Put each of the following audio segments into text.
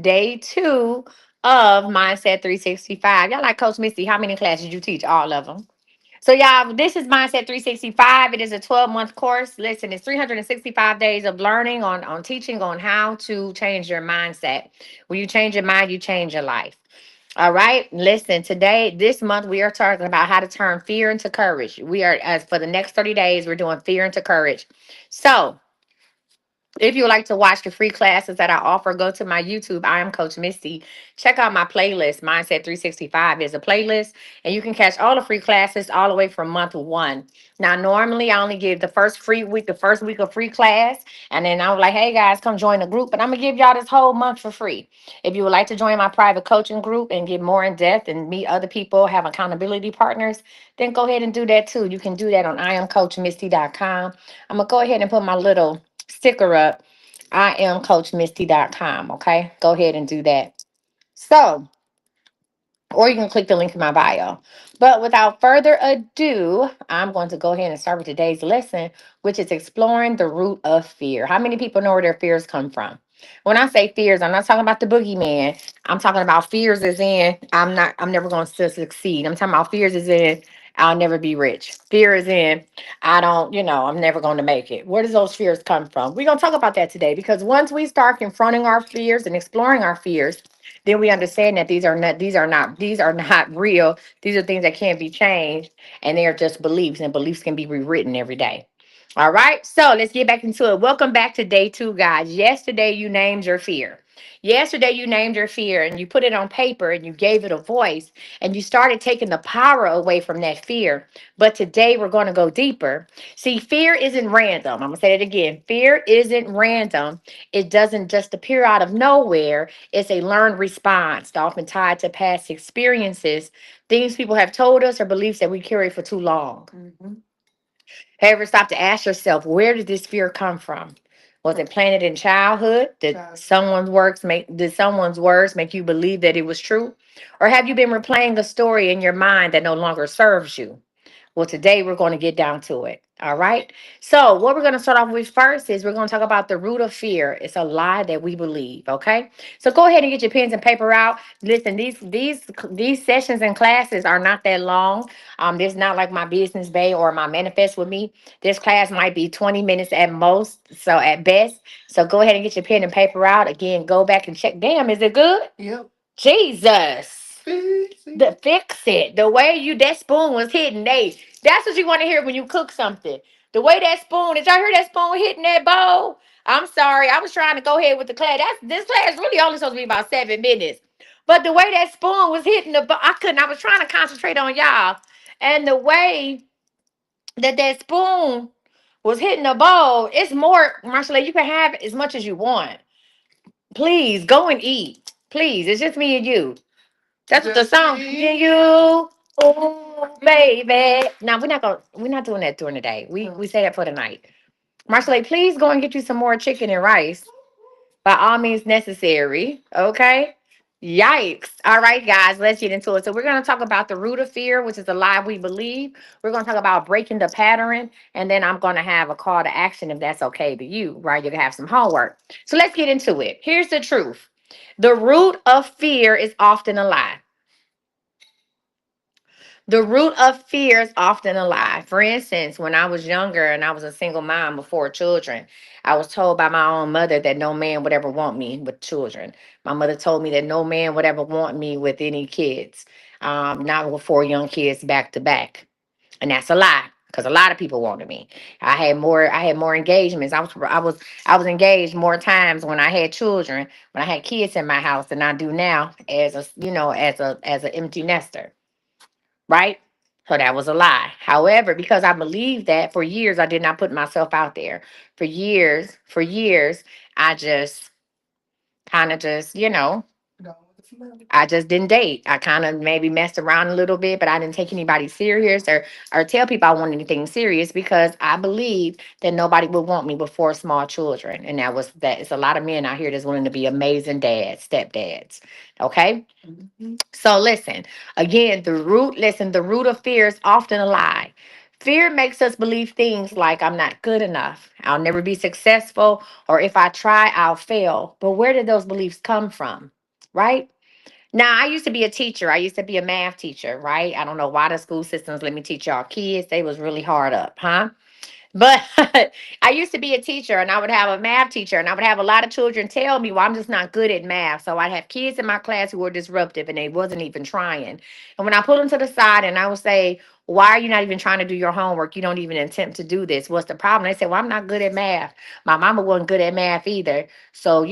day two of Mindset 365. Y'all like Coach Misty, how many classes you teach? All of them. So, y'all, this is Mindset 365. It is a 12-month course. Listen, it's 365 days of learning on teaching on how to change your mindset. When you change your mind, you change your life. All right. Listen, today, this month, we are talking about how to turn fear into courage. We are, as for the next 30 days, we're doing fear into courage. So, if you would like to watch the free classes that I offer, go to my YouTube. I am Coach Misty. Check out my playlist. Mindset 365 is a playlist, and you can catch all the free classes all the way from month one. Now, normally I only give the first week of free class, and then I was like, hey guys, come join the group. But I'm gonna give y'all this whole month for free. If you would like to join my private coaching group and get more in depth and meet other people, have accountability partners, then go ahead and do that too. You can do that on iamcoachmisty.com. I'm gonna go ahead and put my little sticker up. I am coachmisty.com. Okay. Go ahead and do that. So, or you can click the link in my bio. But without further ado, I'm going to go ahead and start with today's lesson, which is exploring the root of fear. How many people know where their fears come from? When I say fears, I'm not talking about the boogeyman. I'm talking about fears as in I'm never going to succeed. I'm talking about fears as in I'll never be rich. Fear is in I don't, I'm never going to make it. Where does those fears come from? We're going to talk about that today because once we start confronting our fears and exploring our fears, then we understand that these are not real. These are things that can't be changed, and they are just beliefs, and beliefs can be rewritten every day. All right, so let's get back into it. Welcome back to day two, guys. Yesterday you named your fear. Yesterday you named your fear and you put it on paper and you gave it a voice and you started taking the power away from that fear. But today we're going to go deeper. See, fear isn't random. I'm going to say it again. Fear isn't random. It doesn't just appear out of nowhere. It's a learned response, often tied to past experiences, things people have told us, or beliefs that we carry for too long. Have you ever stopped to ask yourself, where did this fear come from? Was it planted in childhood? Did someone's words make you believe that it was true? Or have you been replaying a story in your mind that no longer serves you? Well, today we're going to get down to it. All right. So, what we're going to start off with first is we're going to talk about the root of fear. It's a lie that we believe. Okay. So, go ahead and get your pens and paper out. Listen, these sessions and classes are not that long. This is not like my business bay or my manifest with me. This class might be 20 minutes at most. So, at best. So, go ahead and get your pen and paper out. Again, go back and check. Damn, is it good? Yep. Jesus. Fix it. The way that spoon was hitting, that's what you want to hear when you cook something. The way that spoon, did y'all hear that spoon hitting that bowl? I'm sorry, I was trying to go ahead with the class. This class really only supposed to be about 7 minutes. But the way that spoon was hitting the bowl, I couldn't. I was trying to concentrate on y'all. And the way that spoon was hitting the bowl, it's more, Marshall, you can have as much as you want. Please go and eat. Please, it's just me and you. That's what the song. Yeah, you, oh baby. Now we're not doing that during the day. We say that for the night. Marshall, please go and get you some more chicken and rice. By all means necessary. Okay. Yikes. All right, guys, let's get into it. So we're going to talk about the root of fear, which is the lie we believe. We're going to talk about breaking the pattern, and then I'm going to have a call to action if that's okay to you, right? You can have some homework. So let's get into it. Here's the truth. The root of fear is often a lie. The root of fear is often a lie. For instance, when I was younger and I was a single mom with 4 children, I was told by my own mother that no man would ever want me with children. My mother told me that no man would ever want me with any kids, not with 4 young kids back to back. And that's a lie because a lot of people wanted me. I had more engagements. I was engaged more times when I had children, when I had kids in my house than I do now as an empty nester, right? So that was a lie. However, because I believed that for years, I did not put myself out there. For years, I just kind of I just didn't date. I kind of maybe messed around a little bit, but I didn't take anybody serious or tell people I wanted anything serious because I believed that nobody would want me with 4 small children. And that it's a lot of men out here that's willing to be amazing dads, stepdads. Okay. So listen, again, the root of fear is often a lie. Fear makes us believe things like I'm not good enough, I'll never be successful, or if I try, I'll fail. But where did those beliefs come from? Right? Now, I used to be a teacher. I used to be a math teacher, right? I don't know why the school systems let me teach y'all kids. They was really hard up, huh? But I used to be a teacher and I would have a math teacher and I would have a lot of children tell me, well, I'm just not good at math. So I'd have kids in my class who were disruptive and they wasn't even trying. And when I pulled them to the side and I would say, why are you not even trying to do your homework? You don't even attempt to do this. What's the problem? They said, well, I'm not good at math. My mama wasn't good at math either. So,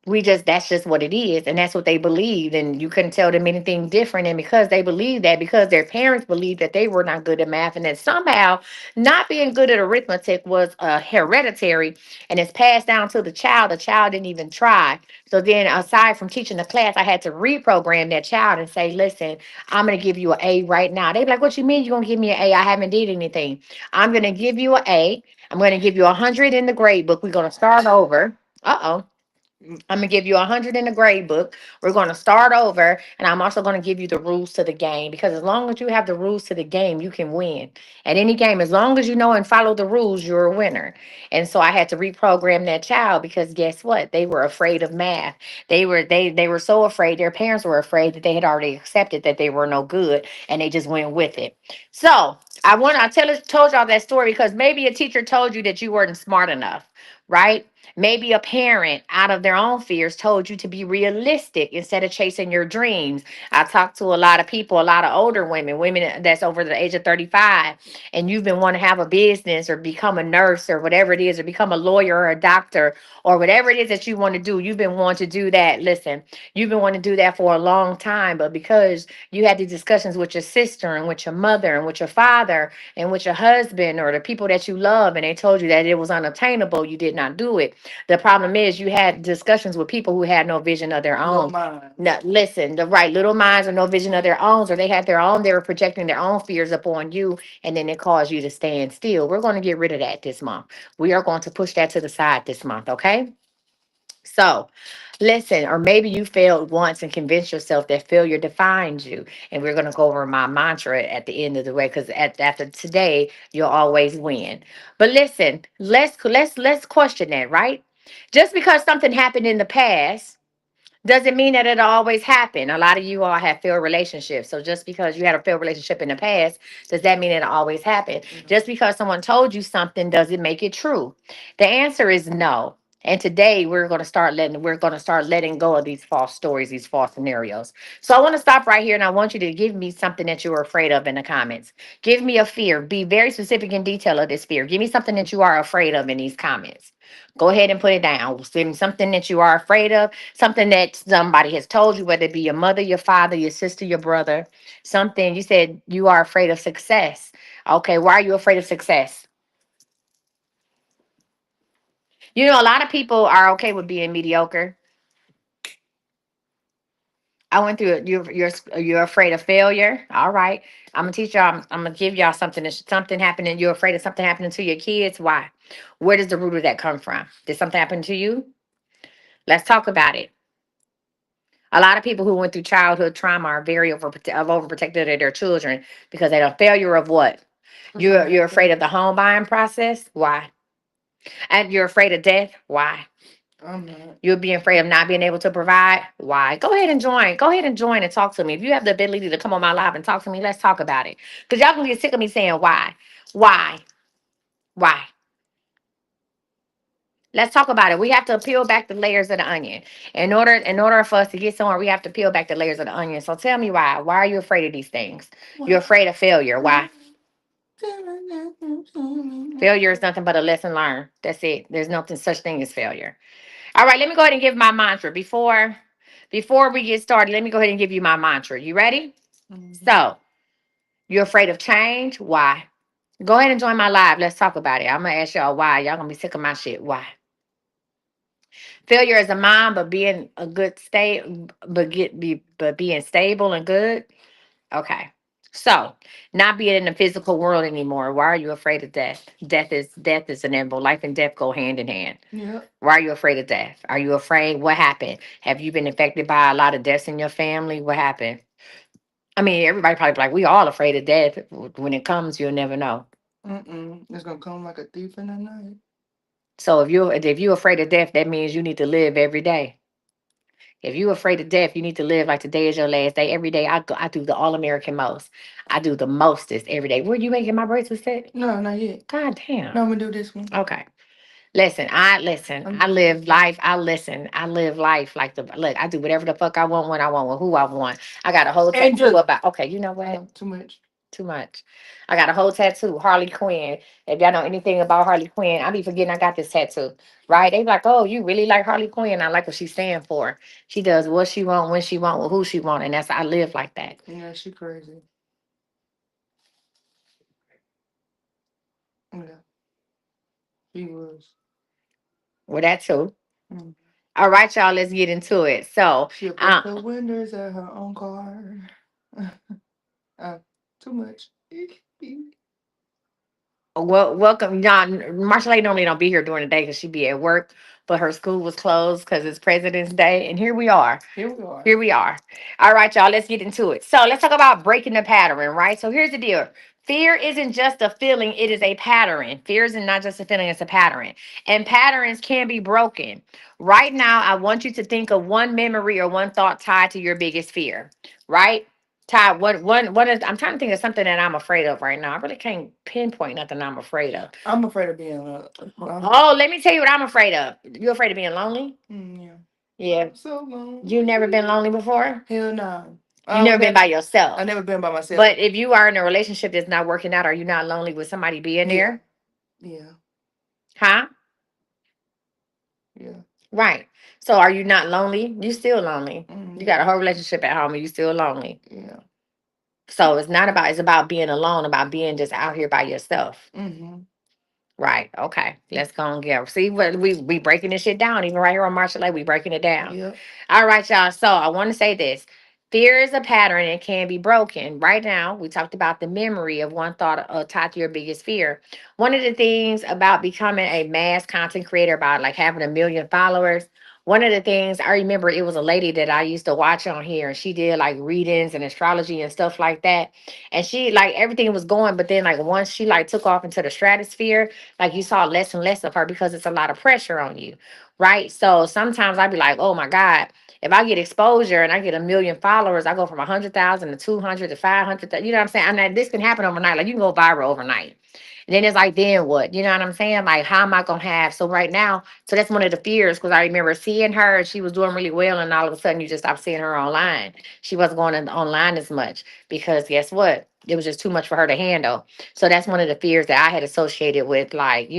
we just that's just what it is and that's what they believed and you couldn't tell them anything different and because they believed that because their parents believed that they were not good at math and that somehow not being good at arithmetic was hereditary and it's passed down to the child didn't even try. So then aside from teaching the class I had to reprogram that child and say, listen, I'm going to give you an A right now. They be like, what you mean you're going to give me an A? I haven't did anything. I'm going to give you an A. I'm going to give you 100 in the grade book. We're going to start over. Uh-oh. I'm gonna give you 100 in the grade book. We're gonna start over, and I'm also gonna give you the rules to the game because as long as you have the rules to the game, you can win at any game. As long as you know and follow the rules, you're a winner. And so I had to reprogram that child because guess what? They were afraid of math. They were so afraid. Their parents were afraid that they had already accepted that they were no good, and they just went with it. So told y'all that story because maybe a teacher told you that you weren't smart enough, right? Maybe a parent, out of their own fears, told you to be realistic instead of chasing your dreams. I talked to a lot of people, a lot of older women, women that's over the age of 35, and you've been wanting to have a business or become a nurse or whatever it is, or become a lawyer or a doctor or whatever it is that you want to do. You've been wanting to do that. Listen, you've been wanting to do that for a long time, but because you had these discussions with your sister and with your mother and with your father and with your husband or the people that you love, and they told you that it was unobtainable, you did not do it. The problem is you had discussions with people who had no vision of their own. No, listen, the right little minds or no vision of their own, or they had their own, they were projecting their own fears upon you, and then it caused you to stand still. We're going to get rid of that this month. We are going to push that to the side this month, okay? So, listen, or maybe you failed once and convinced yourself that failure defines you. And we're going to go over my mantra at the end of the way because after today, you'll always win. But listen, let's question that, right? Just because something happened in the past doesn't mean that it'll always happen. A lot of you all have failed relationships. So just because you had a failed relationship in the past, does that mean it'll always happen? Just because someone told you something doesn't make it true. The answer is no. And today we're going to start letting go of these false stories, these false scenarios. So I want to stop right here and I want you to give me something that you are afraid of in the comments. Give me a fear. Be very specific in detail of this fear. Give me something that you are afraid of in these comments. Go ahead and put it down. Give me something that you are afraid of, something that somebody has told you, whether it be your mother, your father, your sister, your brother, something you said you are afraid of success. Okay, why are you afraid of success? A lot of people are okay with being mediocre. I went through it. You're afraid of failure. All right. I'm gonna teach y'all. I'm gonna give y'all something. Something happening. You're afraid of something happening to your kids. Why? Where does the root of that come from? Did something happen to you? Let's talk about it. A lot of people who went through childhood trauma are very overprotective of their children because they're a failure of what? You're afraid of the home buying process. Why? And you're afraid of death. Why? You'll be afraid of not being able to provide. Why? Go ahead and join. Go ahead and join and talk to me. If you have the ability to come on my live and talk to me, let's talk about it. Because y'all gonna get sick of me saying why. Why? Why? Let's talk about it. We have to peel back the layers of the onion. In order for us to get somewhere, we have to peel back the layers of the onion. So tell me why. Why are you afraid of these things? You're afraid of failure. Why? Failure is nothing but a lesson learned. That's it. There's nothing such thing as failure. All right, let me go ahead and give my mantra. Before we get started, let me go ahead and give you my mantra. You ready? So, you're afraid of change? Why? Go ahead and join my live. Let's talk about it. I'm gonna ask y'all why. Y'all gonna be sick of my shit. Why? Failure as a mom, but being a good state, but being stable and good. Okay. So, not being in the physical world anymore. Why are you afraid of death? Death is inevitable. Life and death go hand in hand. Why are you afraid of death? Are you afraid? What happened? Have you been affected by a lot of deaths in your family? What happened? I mean, everybody probably be like, we all afraid of death. When it comes, you'll never know. It's gonna come like a thief in the night. So if you're afraid of death, that means you need to live every day. If you're afraid of death, you need to live like today is your last day. Every day I do the all American most. I do the mostest every day. Were you making my bracelet set? No, not yet. God damn. No, I'm gonna do this one. Okay. Listen, I listen. I'm I live life. I listen. I live life like the look. I do whatever the fuck I want when I want with who I want. I got a whole and tattoo just about. Okay, you know what? no, too much. Too much. I got a whole tattoo, Harley Quinn. If y'all know anything about Harley Quinn, I be forgetting I got this tattoo. Right? They be like, oh, you really like Harley Quinn? I like what she's saying for. She does what she want, when she want, with who she want, and that's I live like that. Yeah, she crazy. Yeah, she was. Well, that too. Mm. All right, y'all. Let's get into it. So, She'll uh, break the windows at her own car. uh, too much. well, welcome, John. Marshall normally don't be here during the day because she be at work, but her school was closed because it's President's Day, and here we are. Here we are. Here we are. All right, y'all, let's get into it. So let's talk about breaking the pattern, right? So here's the deal. Fear isn't just a feeling, it is a pattern. Fear isn't not just a feeling, it's a pattern. And patterns can be broken. Right now, I want you to think of one memory or one thought tied to your biggest fear, right? Ty, what is I'm trying to think of something that I'm afraid of right now. I really can't pinpoint nothing I'm afraid of. I'm afraid of being. Oh, let me tell you what I'm afraid of. You afraid of being lonely? Yeah. Yeah. So long. You never been lonely before? Hell no. You never been by yourself. I never been by myself. But if you are in a relationship that's not working out, are you not lonely with somebody being Yeah. there? Yeah. Huh? Yeah. Right. So are you not lonely? You still lonely. You got a Mm-hmm. whole relationship at home and you still lonely. Yeah. So it's about being alone, about being just out here by yourself. Mm-hmm. Right. Okay. Let's go and get. See what we breaking this shit down. Even right here on Martial Lake, we breaking it down. Yeah. All right, y'all. So I want to say this. Fear is a pattern and can be broken. Right now, we talked about the memory of one thought tied to your biggest fear. One of the things about becoming a mass content creator, about like having a million followers, one of the things I remember, it was a lady that I used to watch on here, and she did like readings and astrology and stuff like that. And she like everything was going, but then like once she like took off into the stratosphere, like you saw less and less of her because it's a lot of pressure on you, right? So sometimes I'd be like, oh my God, if I get exposure and I get a million followers, I go from 100,000 to 200 to 500. You know what I'm saying? And this can happen overnight. Like you can go viral overnight. And then it's like, then what? You know what I'm saying? Like, how am I gonna have? So right now, so that's one of the fears because I remember seeing her. She was doing really well, and all of a sudden, you just stopped seeing her online. She wasn't going online as much because guess what? It was just too much for her to handle. So that's one of the fears that I had associated with, like,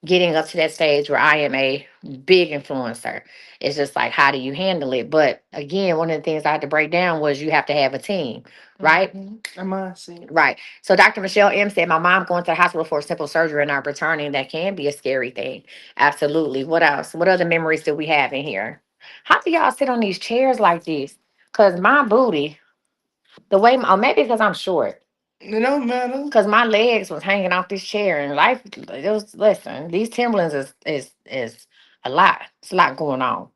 getting up to that stage where I am a big influencer. It's just like, how do you handle it? But again, one of the things I had to break down was you have to have a team, right? Mm-hmm. A mindset. Right. So Dr. Michelle M said, my mom going to the hospital for a simple surgery and not returning. That can be a scary thing. Absolutely. What else? What other memories do we have in here? How do y'all sit on these chairs like this? Because my booty, the way, oh, maybe because I'm short. It don't matter. Because my legs was hanging off this chair and life, it was, listen, these Timberlands is a lot. It's a lot going on.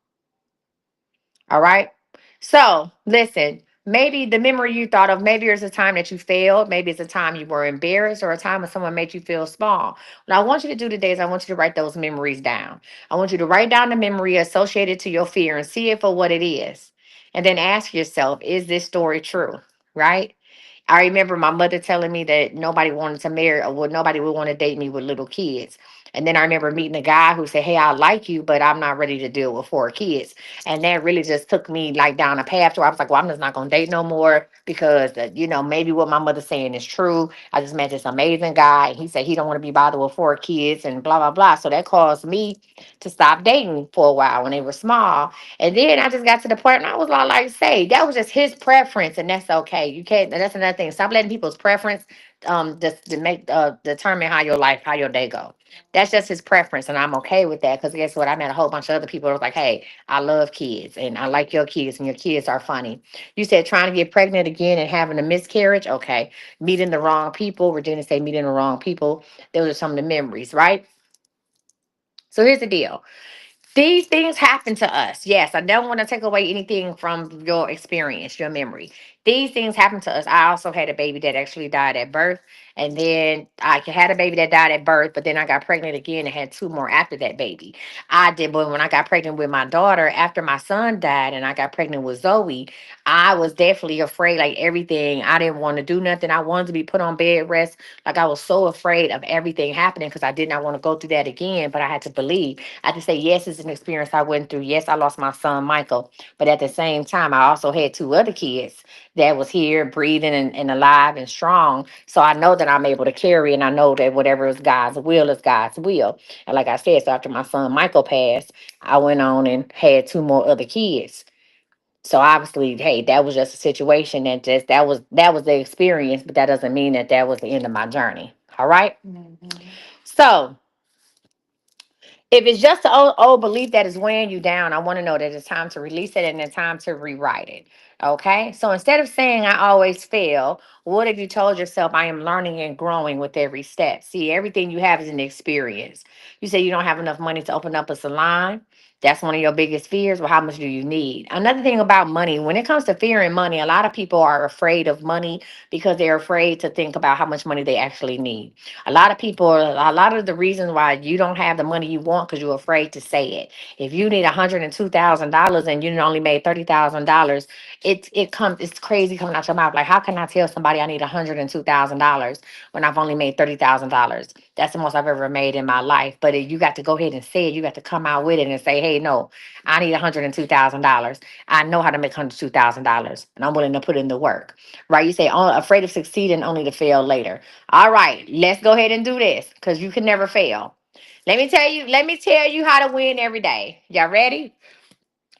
All right. So listen, maybe the memory you thought of, maybe it's a time that you failed. Maybe it's a time you were embarrassed or a time when someone made you feel small. What I want you to do today is I want you to write those memories down. I want you to write down the memory associated to your fear and see it for what it is. And then ask yourself, is this story true? Right? I remember my mother telling me that nobody wanted to marry or nobody would want to date me with little kids. And then I remember meeting a guy who said, hey, I like you, but I'm not ready to deal with 4 kids. And that really just took me like down a path where I was like, well, I'm just not going to date no more because, maybe what my mother's saying is true. I just met this amazing guy. And he said he don't want to be bothered with 4 kids and blah, blah, blah. So that caused me to stop dating for a while when they were small. And then I just got to the point and I was all like, say, that was just his preference and that's okay. You can't, that's another thing. Stop letting people's preference just to make determine how your day go. That's just his preference and I'm okay with that because guess what? I met a whole bunch of other people that was like, hey, I love kids and I like your kids and your kids are funny. You said trying to get pregnant again and having a miscarriage. Okay. Meeting the wrong people. Regina said meeting the wrong people. Those are some of the memories, right? So here's the deal. These things happen to us. Yes, I don't want to take away anything from your experience, your memory. These things happen to us. I also had a baby that actually died at birth. And then I had a baby that died at birth, but then I got pregnant again and had two more after that baby. I did, but when I got pregnant with my daughter, after my son died and I got pregnant with Zoe, I was definitely afraid, like everything. I didn't want to do nothing. I wanted to be put on bed rest. Like I was so afraid of everything happening because I did not want to go through that again, but I had to believe. I had to say, yes, it's an experience I went through. Yes, I lost my son, Michael. But at the same time, I also had two other kids that was here breathing and alive and strong. So I know that I'm able to carry and I know that whatever is God's will is God's will. And like I said, so after my son Michael passed, I went on and had two more other kids. So obviously, hey, that was just a situation that just that was the experience, but that doesn't mean that that was the end of my journey. All right. Mm-hmm. So if it's just an old belief that is weighing you down, I want to know that it's time to release it and it's time to rewrite it. Okay. So instead of saying I always fail, what if you told yourself I am learning and growing with every step? See, everything you have is an experience. You say you don't have enough money to open up a salon. That's one of your biggest fears. Well, how much do you need? Another thing about money, when it comes to fear and money, a lot of people are afraid of money because they're afraid to think about how much money they actually need. A lot of the reasons why you don't have the money you want because you're afraid to say it. If you need $102,000 and you only made $30,000, it's crazy coming out your mouth. Like, how can I tell somebody I need $102,000 when I've only made $30,000? That's the most I've ever made in my life. But you got to go ahead and say it. You got to come out with it and say, hey, no, I need $102,000. I know how to make $102,000 and I'm willing to put in the work. Right? You say, oh, afraid of succeeding only to fail later. All right, let's go ahead and do this because you can never fail. Let me tell you how to win every day. Y'all ready?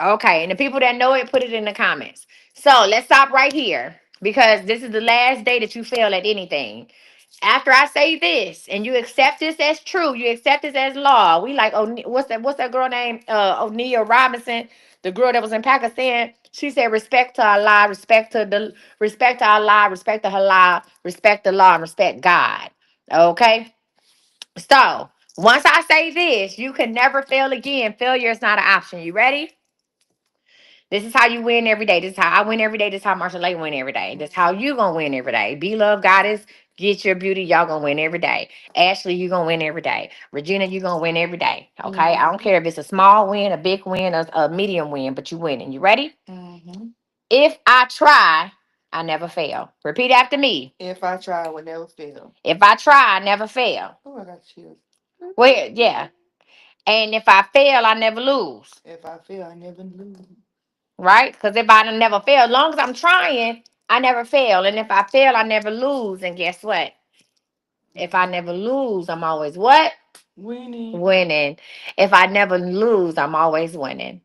Okay, and the people that know it, put it in the comments. So let's stop right here because this is the last day that you fail at anything. After I say this and you accept this as true, you accept this as law. We like, oh, what's that girl name? O'Neal Robinson, the girl that was in Pakistan. She said, respect to Allah, respect to Allah, respect to halal, respect the law, and respect God. Okay? So once I say this, you can never fail again. Failure is not an option. You ready? This is how you win every day. This is how I win every day. This is how Marsha Lake win every day. This is how you gonna win every day. Be love, goddess. Get your beauty. Y'all gonna win every day. Ashley, you gonna win every day. Regina, you gonna win every day. Okay. I don't Mm-hmm. care if it's a small win, a big win, a medium win, but you winning. You ready? Mm-hmm. If I try, I never fail. Repeat after me. If I try, I would never fail. If I try, I never fail. Oh, I got chills. Well, yeah. And if I fail, I never lose. If I fail, I never lose. Right? Because if I never fail, as long as I'm trying, I never fail. And if I fail, I never lose. And guess what? If I never lose, I'm always what? Winning. Winning. If I never lose, I'm always winning.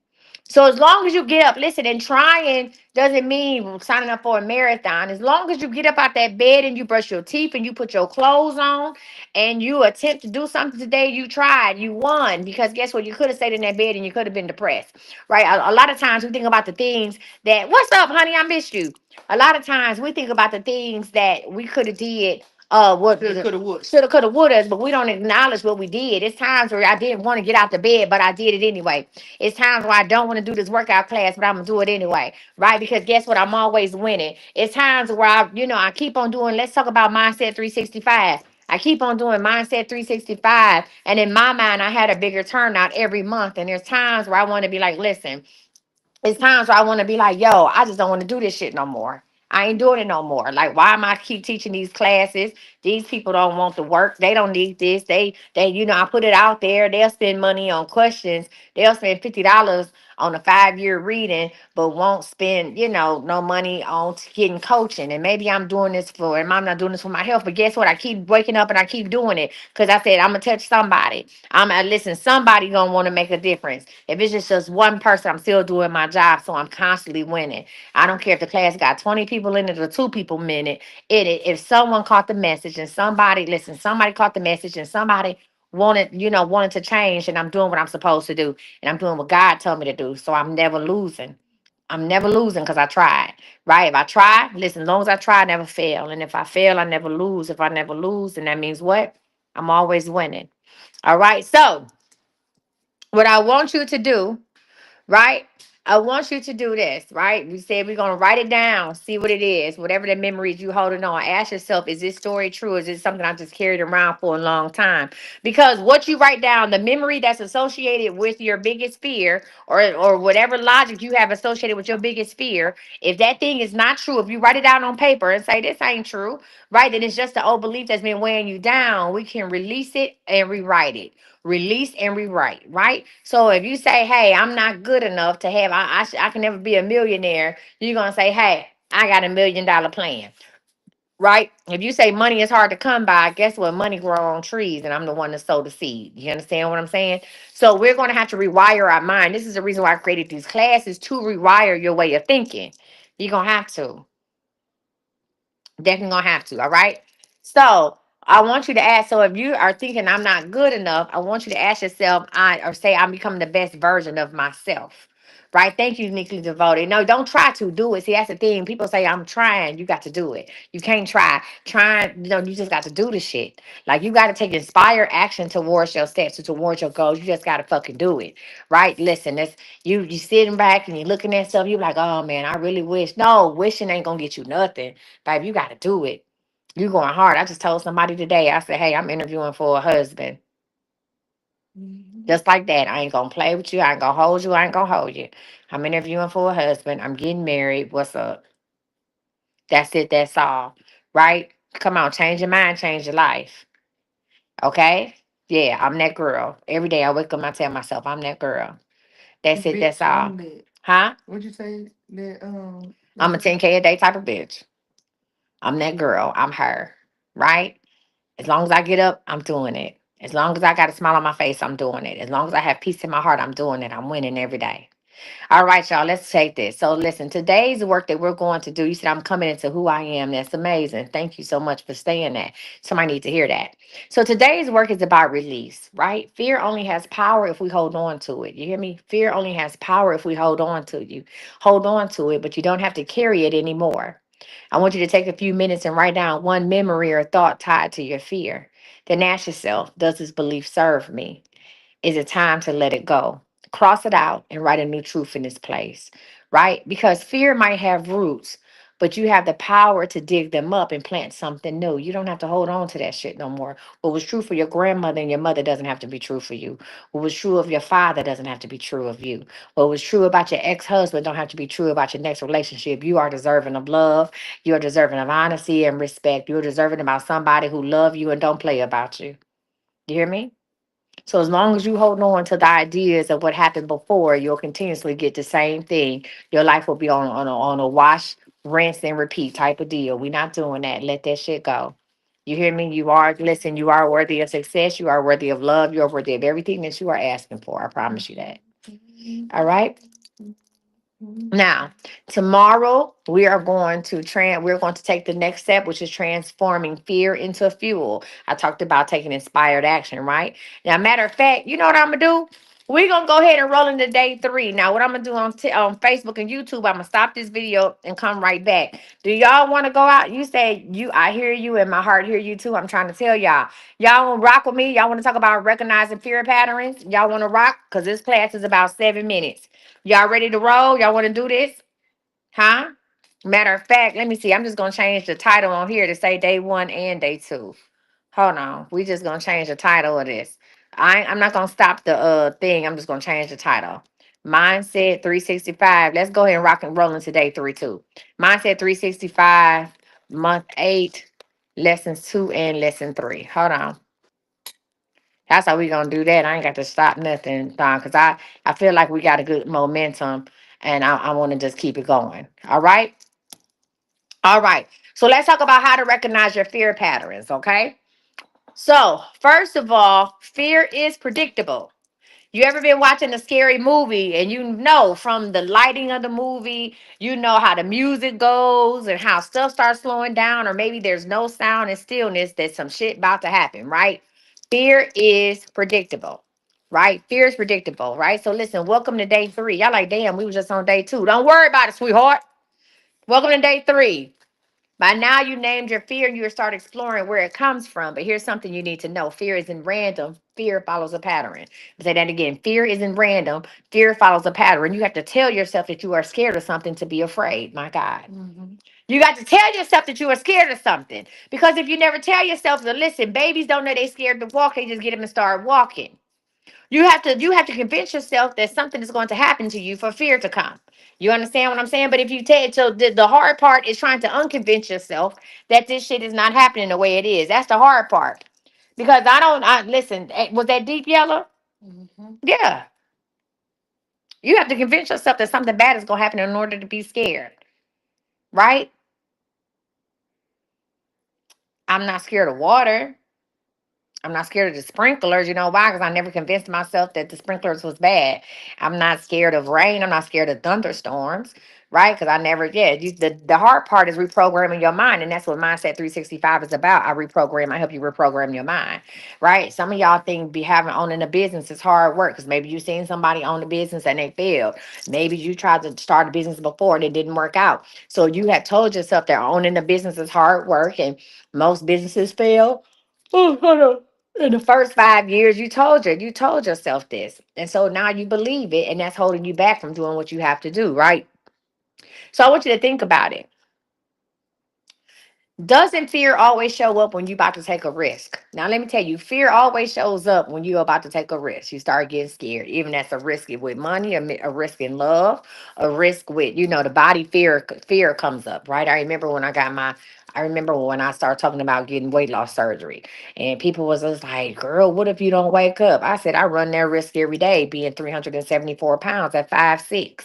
So as long as you get up, listen, and trying doesn't mean signing up for a marathon. As long as you get up out that bed and you brush your teeth and you put your clothes on and you attempt to do something today, you tried, you won. Because guess what? You could have stayed in that bed and you could have been depressed. Right? A lot of times we think about the things that, what's up, honey? I missed you. A lot of times we think about the things that we could have did what Shoulda, coulda, woulda. shoulda, coulda, woulda, but we don't acknowledge what we did. It's times where I didn't want to get out the bed, but I did it anyway. It's times where I don't want to do this workout class, but I'm gonna do it anyway, right? Because guess what? I'm always winning. It's times where I keep on doing. Let's talk about mindset 365. I keep on doing mindset 365, and in my mind, I had a bigger turnout every month. And there's times where I want to be like, listen, it's times where I want to be like, yo, I just don't want to do this shit no more. I ain't doing it no more. Like, why am I keep teaching these classes? These people don't want the work. They don't need this. I put it out there. They'll spend money on questions. They'll spend $50 on a 5-year reading, but won't spend, no money on getting coaching. And maybe I'm doing this and I'm not doing this for my health. But guess what? I keep waking up and I keep doing it because I said I'm gonna touch somebody. Listen, somebody gonna want to make a difference. If it's just one person, I'm still doing my job, so I'm constantly winning. I don't care if the class got 20 people in it or 2 people in it. If someone caught the message and somebody caught the message and somebody wanted to change, and I'm doing what I'm supposed to do, and I'm doing what God told me to do. So I'm never losing. I'm never losing because I tried. Right? If I try, listen, as long as I try, I never fail. And if I fail, I never lose. If I never lose, then that means what? I'm always winning. All right. So What I want you to do, right? I want you to do this, right? We said we're gonna write it down, see what it is, whatever the memories you holding on. Ask yourself, is this story true? Is it something I just carried around for a long time? Because what you write down, the memory that's associated with your biggest fear, or whatever logic you have associated with your biggest fear, if that thing is not true, if you write it down on paper and say this ain't true, right? Then it's just the old belief that's been weighing you down. We can release it and rewrite it, release and rewrite, right? So if you say, hey, I'm not good enough to have, I can never be a millionaire, you're going to say, hey, I got $1 million plan, right? If you say money is hard to come by, guess what? Money grow on trees, and I'm the one that sowed the seed. You understand what I'm saying? So we're going to have to rewire our mind. This is the reason why I created these classes, to rewire your way of thinking. You're going to have to. Definitely gonna have to. All right. So I want you to ask. So if you are thinking I'm not good enough, I want you to ask yourself, or say I'm becoming the best version of myself. Right. Thank you, uniquely devoted. No, don't try to do it. See, that's the thing. People say I'm trying. You got to do it. You can't try. Trying, you just got to do the shit. Like you got to take inspired action towards your steps, towards your goals. You just got to fucking do it. Right. Listen, that's you sitting back and you're looking at stuff. You like, oh man, I really wish. No, wishing ain't gonna get you nothing. Babe, you got to do it. You going hard. I just told somebody today, I said, hey, I'm interviewing for a husband. Mhm. Just like that. I ain't going to play with you. I ain't going to hold you. I ain't going to hold you. I'm interviewing for a husband. I'm getting married. What's up? That's it. That's all. Right? Come on. Change your mind. Change your life. Okay? Yeah, I'm that girl. Every day I wake up, I tell myself, I'm that girl. That's it. That's Bitch, all. I'm that. Huh? What'd you say that I'm a lady? 10K a day type of bitch. I'm that girl. I'm her. Right? As long as I get up, I'm doing it. As long as I got a smile on my face, I'm doing it. As long as I have peace in my heart, I'm doing it. I'm winning every day. All right, y'all, let's take this. So, listen, today's work that we're going to do, you said I'm coming into who I am. That's amazing. Thank you so much for saying that. Somebody need to hear that. So, today's work is about release, right? Fear only has power if we hold on to it. You hear me? Fear only has power if we hold on to you. Hold on to it, but you don't have to carry it anymore. I want you to take a few minutes and write down one memory or thought tied to your fear. Then ask yourself, does this belief serve me? Is it time to let it go? Cross it out and write a new truth in its place, right? Because fear might have roots, but you have the power to dig them up and plant something new. You don't have to hold on to that shit no more. What was true for your grandmother and your mother doesn't have to be true for you. What was true of your father doesn't have to be true of you. What was true about your ex-husband don't have to be true about your next relationship. You are deserving of love. You are deserving of honesty and respect. You're deserving about somebody who love you and don't play about you. You hear me? So as long as you hold on to the ideas of what happened before, you'll continuously get the same thing. Your life will be on a wash, rinse, and repeat type of deal. We're not doing that. Let that shit go. You hear me? You are, listen, you are worthy of success. You are worthy of love. You're worthy of everything that you are asking for. I promise you that. All right. Now, tomorrow we're going to take the next step, which is transforming fear into fuel. I talked about taking inspired action, right? Now, matter of fact, you know what I'm gonna do? We're gonna go ahead and roll into day 3. Now, what I'm gonna do on Facebook and YouTube, I'm gonna stop this video and come right back. Do y'all want to go out? You say you, I hear you, and my heart hear you too. I'm trying to tell y'all. Y'all want to rock with me? Y'all want to talk about recognizing fear patterns? Y'all want to rock? Because this class is about 7 minutes. Y'all ready to roll? Y'all want to do this? Huh? Matter of fact, let me see. I'm just gonna change the title on here to say day 1 and day 2. Hold on. We just gonna change the title of this. I'm not gonna stop the thing. I'm just gonna change the title. Mindset 365. Let's go ahead and rock and roll into day 3 too. Mindset 365, month 8, lessons 2 and lesson 3. Hold on. That's how we gonna do that. I ain't got to stop nothing, Don, because I feel like we got a good momentum, and I want to just keep it going. All right, all right. So let's talk about how to recognize your fear patterns. Okay. So first of all, fear is predictable. You ever been watching a scary movie and you know from the lighting of the movie, you know how the music goes and how stuff starts slowing down, or maybe there's no sound and stillness that some shit about to happen, right? Fear is predictable, right? Fear is predictable, right? So listen, welcome to day 3. Y'all like, damn, we was just on day 2. Don't worry about it, sweetheart. Welcome to day 3. By now, you named your fear and you start exploring where it comes from. But here's something you need to know: fear isn't random, fear follows a pattern. Say that again: fear isn't random, fear follows a pattern. You have to tell yourself that you are scared of something to be afraid. My God. Mm-hmm. You got to tell yourself that you are scared of something. Because if you never tell yourself to listen, babies don't know they scared to walk, they just get them and start walking. You have to convince yourself that something is going to happen to you for fear to come. You understand what I'm saying? But if you take so the hard part is trying to unconvince yourself that this shit is not happening the way it is. That's the hard part. Because I listen, was that deep yellow? Mm-hmm. Yeah. You have to convince yourself that something bad is gonna happen in order to be scared. Right? I'm not scared of water. I'm not scared of the sprinklers. You know why? Because I never convinced myself that the sprinklers was bad. I'm not scared of rain. I'm not scared of thunderstorms, right? Because I never, yeah. The hard part is reprogramming your mind. And that's what Mindset 365 is about. I help you reprogram your mind, right? Some of y'all think owning a business is hard work because maybe you seen somebody own a business and they failed. Maybe you tried to start a business before and it didn't work out. So you have told yourself that owning a business is hard work and most businesses fail. Oh, hold on. In the first 5 years, you told yourself this. And so now you believe it, and that's holding you back from doing what you have to do, right? So I want you to think about it. Doesn't fear always show up when you're about to take a risk? Now, let me tell you, fear always shows up when you're about to take a risk. You start getting scared, even that's a risk with money, a risk in love, a risk with, the body fear comes up, right? I remember when I started talking about getting weight loss surgery, and people was just like, girl, what if you don't wake up? I said, I run that risk every day, being 374 pounds at 5'6".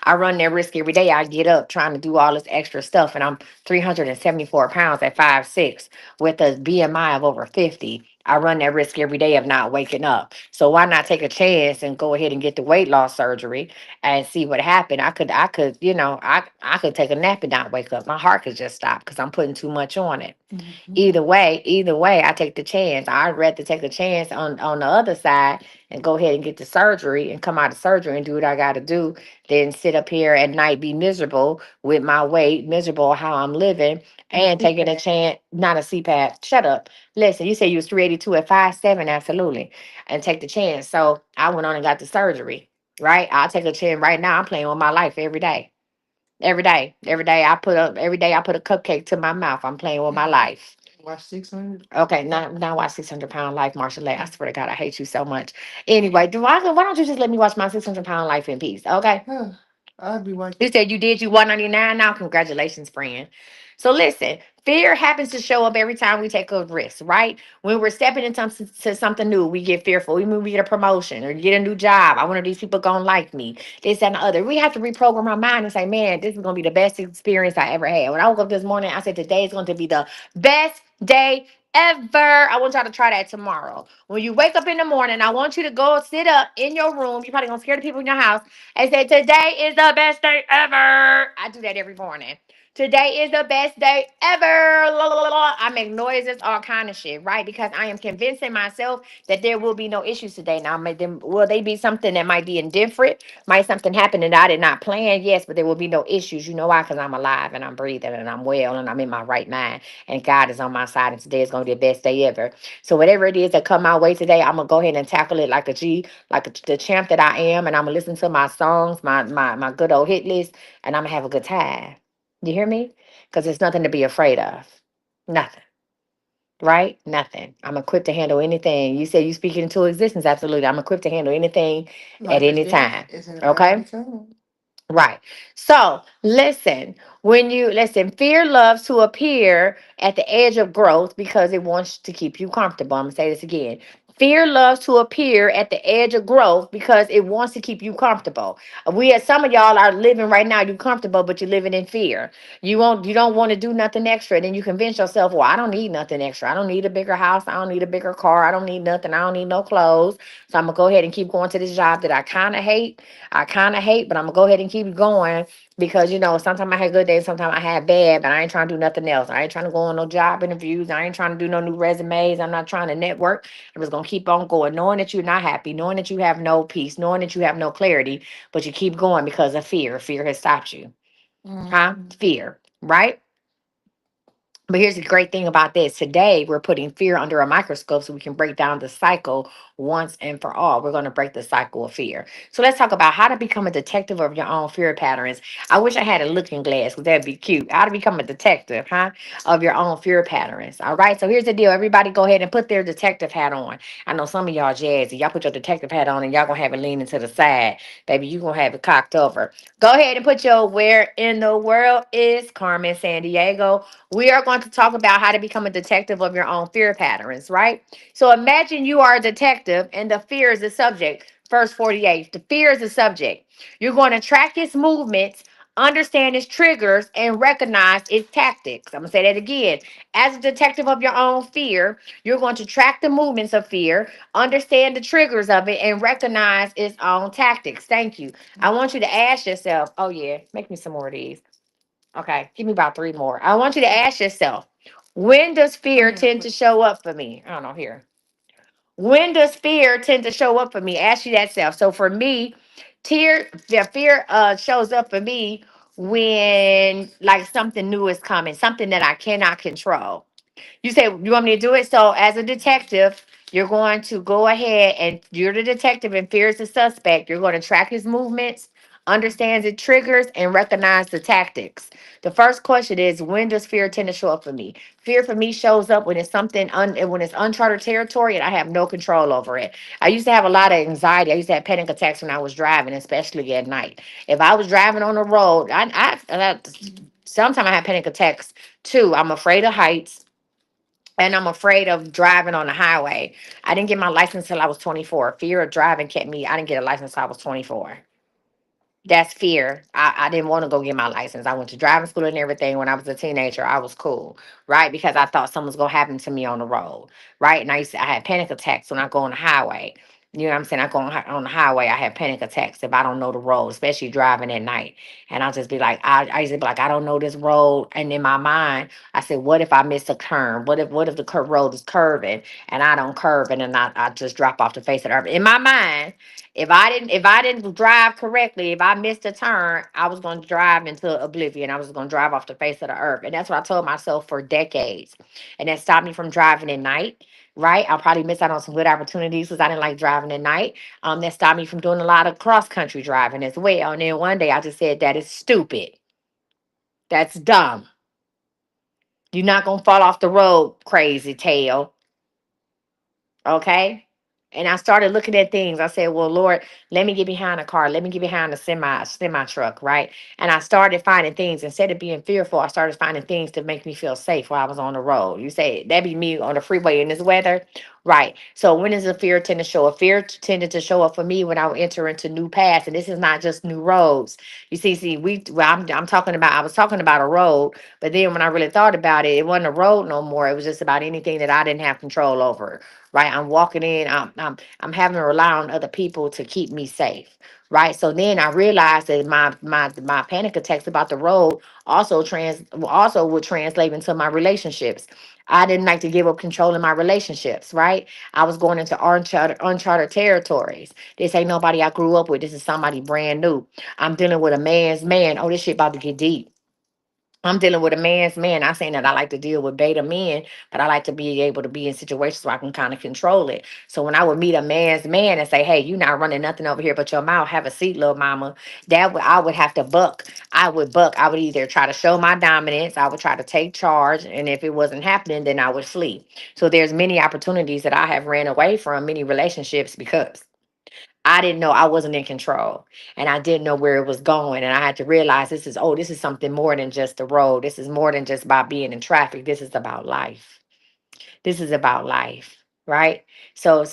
I run that risk every day. I get up trying to do all this extra stuff, and I'm 374 pounds at 5'6", with a BMI of over 50. I run that risk every day of not waking up. So why not take a chance and go ahead and get the weight loss surgery and see what happened? I could take a nap and not wake up. My heart could just stop because I'm putting too much on it. Mm-hmm. Either way, I take the chance. I'd rather take a chance on the other side and go ahead and get the surgery and come out of surgery and do what I got to do than sit up here at night, be miserable with my weight, miserable how I'm living, And and taking a chance. Not a CPAP. Shut up. Listen, you say you was 382 at 5'7", absolutely, and take the chance. So I went on and got the surgery. Right, I'll take a chance. Right now, I'm playing with my life every day. Every day I put a cupcake to my mouth. I'm playing with my life. watch 600. Okay, now watch 600 pound life, Marshall. I swear to God, I hate you so much. Anyway, why don't you just let me watch my 600 pound life in peace? Okay. I'll be You watching. said you did. You 199 now. Congratulations, friend. So listen, fear happens to show up every time we take a risk, right? When we're stepping into something new, we get fearful. Even when we get a promotion or get a new job, I wonder if these people gonna like me. This and the other. We have to reprogram our mind and say, man, this is gonna be the best experience I ever had. When I woke up this morning, I said today is going to be the best day ever. I want y'all to try that tomorrow. When you wake up in the morning, I want you to go sit up in your room. You're probably gonna scare the people in your house and say, today is the best day ever. I do that every morning. Today is the best day ever. La, la, la, la. I make noises, all kind of shit, right? Because I am convincing myself that there will be no issues today. Now, will they be something that might be indifferent? Might something happen that I did not plan? Yes, but there will be no issues. You know why? Because I'm alive and I'm breathing and I'm well and I'm in my right mind. And God is on my side. And today is going to be the best day ever. So whatever it is that come my way today, I'm going to go ahead and tackle it like a G, the champ that I am, and I'm gonna listen to my songs, my good old hit list, and I'm gonna have a good time. You hear me? Because there's nothing to be afraid of. Nothing. Right? Nothing. I'm equipped to handle anything. You say you speak it into existence. Absolutely. I'm equipped to handle anything at Life or any death time. is in the power of Okay? the tongue. Right. So listen, when you listen, fear loves to appear at the edge of growth because it wants to keep you comfortable. I'm gonna say this again. Fear loves to appear at the edge of growth because it wants to keep you comfortable. As some of y'all are living right now, you're comfortable, but you're living in fear. You don't want to do nothing extra. Then you convince yourself, well, I don't need nothing extra. I don't need a bigger house. I don't need a bigger car. I don't need nothing. I don't need no clothes. So I'm gonna go ahead and keep going to this job that I kind of hate, but I'm gonna go ahead and keep going because sometimes I had good days, sometimes I had bad, but I ain't trying to do nothing else. I ain't trying to go on no job interviews. I ain't trying to do no new resumes. I'm not trying to network. I'm just gonna keep on going, knowing that you're not happy, knowing that you have no peace, knowing that you have no clarity, but you keep going because of fear. Fear has stopped you. Huh? Mm-hmm. Fear, right? But here's the great thing about this. Today, we're putting fear under a microscope so we can break down the cycle once and for all. We're going to break the cycle of fear. So let's talk about how to become a detective of your own fear patterns. I wish I had a looking glass because that'd be cute. How to become a detective, huh? Of your own fear patterns. All right. So here's the deal. Everybody go ahead and put their detective hat on. I know some of y'all jazzy. Y'all put your detective hat on and y'all going to have it leaning to the side. Baby, you going to have it cocked over. Go ahead and put your where in the world is Carmen San Diego. We are going to talk about how to become a detective of your own fear patterns, right? So imagine you are a detective and the fear is the subject. Verse 48, the fear is the subject. You're going to track its movements, understand its triggers, and recognize its tactics. I'm going to say that again. As a detective of your own fear, you're going to track the movements of fear, understand the triggers of it, and recognize its own tactics. Thank you. I want you to ask yourself, oh, yeah, make me some more of these. Okay, give me about three more. I want you to ask yourself, when does Oh fear yeah, tend to please. show up for me? I don't know here. When does fear tend to show up for me? Ask you that self. So for me, the fear shows up for me when like something new is coming, something that I cannot control. You say you want me to do it. So as a detective, you're going to go ahead and you're the detective and fears the suspect. You're going to track his movements, understands the triggers, and recognize the tactics. The first question is, when does fear tend to show up for me? Fear for me shows up when it's when it's uncharted territory and I have no control over it. I used to have a lot of anxiety. I used to have panic attacks when I was driving, especially at night. If I was driving on the road, sometimes I have panic attacks too. I'm afraid of heights and I'm afraid of driving on the highway. I didn't get my license till I was 24. Fear of driving kept me. I didn't get a license till I was 24. That's fear. I didn't want to go get my license. I went to driving school and everything when I was a teenager. I was cool, right? Because I thought something was gonna happen to me on the road, right? And I had panic attacks when I go on the highway. You know what I'm saying? I go on the highway, I have panic attacks if I don't know the road, especially driving at night. And I'll just be like, I used to be like, I don't know this road. And in my mind, I said, what if I miss a turn? What if the road is curving and I don't curve and then I just drop off the face of the earth? In my mind, if I didn't drive correctly, if I missed a turn, I was going to drive into oblivion. I was going to drive off the face of the earth. And that's what I told myself for decades. And that stopped me from driving at night. Right. I'll probably miss out on some good opportunities because I didn't like driving at night. That stopped me from doing a lot of cross country driving as well. And then one day I just said, that is stupid. That's dumb. You're not gonna fall off the road, crazy tail. Okay. And I started looking at things. I said, well, Lord, let me get behind a car. Let me get behind a semi truck, right? And I started finding things. Instead of being fearful, I started finding things to make me feel safe while I was on the road. You say that'd be me on the freeway in this weather. Right. So when does the fear tend to show up? Fear tended to show up for me when I would enter into new paths. And this is not just new roads. You see, I'm talking about, I was talking about a road, but then when I really thought about it, it wasn't a road no more. It was just about anything that I didn't have control over, right? I'm walking in, I'm having to rely on other people to keep me safe, right? So then I realized that my panic attacks about the road also would translate into my relationships. I didn't like to give up control in my relationships, right? I was going into uncharted territories. This ain't nobody I grew up with. This is somebody brand new. I'm dealing with a man's man. Oh, this shit about to get deep. I'm dealing with a man's man. Not saying that I like to deal with beta men, but I like to be able to be in situations where I can kind of control it. So when I would meet a man's man and say, "Hey, you not running nothing over here but your mouth. Have a seat, little mama," I would have to buck. I would buck. I would either try to show my dominance. I would try to take charge, and if it wasn't happening, then I would flee. So there's many opportunities that I have ran away from, many relationships because I didn't know I wasn't in control and I didn't know where it was going. And I had to realize this is something more than just the road. This is more than just about being in traffic. This is about life. This is about life, right? So